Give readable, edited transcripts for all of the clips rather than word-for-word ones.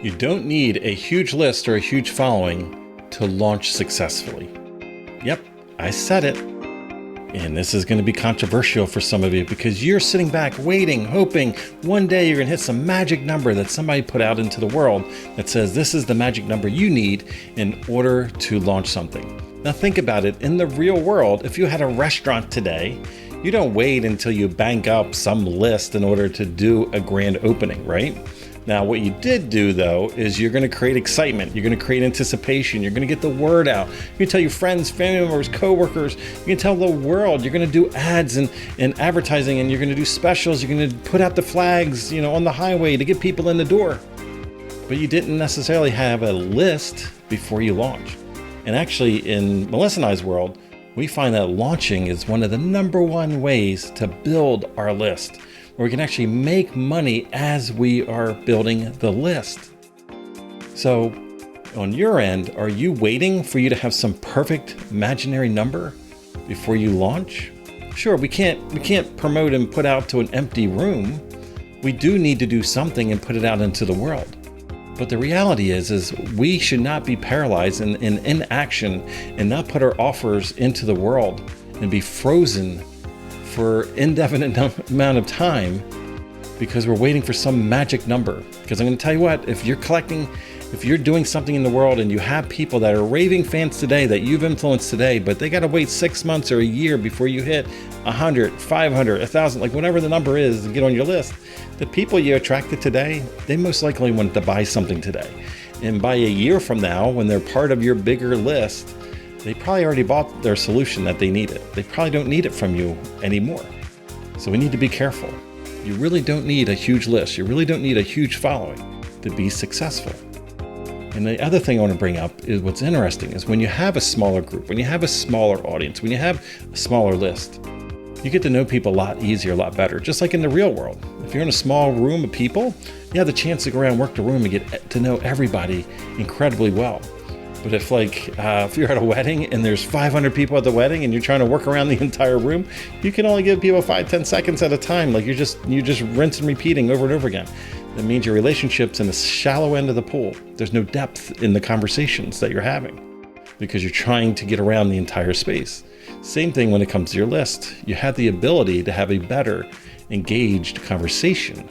You don't need a huge list or a huge following to launch successfully. Yep, I said it. And this is going to be controversial for some of you because you're sitting back waiting, hoping one day you're going to hit some magic number that somebody put out into the world that says this is the magic number you need in order to launch something. Now think about it. In the real world, if you had a restaurant today, you don't wait until you bank up some list in order to do a grand opening, right? Now, what you did do, though, is you're going to create excitement. You're going to create anticipation. You're going to get the word out. You're going to tell your friends, family members, coworkers. You're going to tell the world. You're going to do ads and advertising, and you're going to do specials. You're going to put out the flags, on the highway to get people in the door. But you didn't necessarily have a list before you launched. And actually, in Melissa and I's world, we find that launching is one of the number one ways to build our list, where we can actually make money as we are building the list. So on your end, are you waiting for you to have some perfect imaginary number before you launch? Sure, we can't promote and put out to an empty room. We do need to do something and put it out into the world. But the reality is we should not be paralyzed in inaction and not put our offers into the world and be frozen for indefinite amount of time because we're waiting for some magic number. Because I'm going to tell you what, if you're doing something in the world and you have people that are raving fans today that you've influenced today, but they got to wait 6 months or a year before you hit 100, 500, 1,000, like whatever the number is to get on your list, the people you attracted today, they most likely want to buy something today. And by a year from now, when they're part of your bigger list, they probably already bought their solution that they needed. They probably don't need it from you anymore. So we need to be careful. You really don't need a huge list. You really don't need a huge following to be successful. And the other thing I want to bring up is what's interesting is when you have a smaller group, when you have a smaller audience, when you have a smaller list, you get to know people a lot easier, a lot better, just like in the real world. If you're in a small room of people, you have the chance to go around, work the room, and get to know everybody incredibly well. But if you're at a wedding and there's 500 people at the wedding and you're trying to work around the entire room, you can only give people 5-10 seconds at a time. Like you're just rinse and repeating over and over again. That means your relationship's in the shallow end of the pool. There's no depth in the conversations that you're having because you're trying to get around the entire space. Same thing when it comes to your list. You have the ability to have a better engaged conversation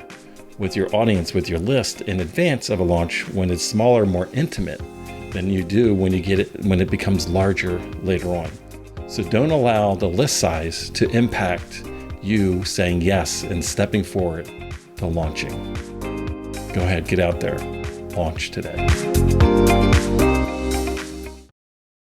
with your audience, with your list in advance of a launch when it's smaller, more intimate than you do when it becomes larger later on. So don't allow the list size to impact you saying yes and stepping forward to launching. Go ahead, get out there, launch today.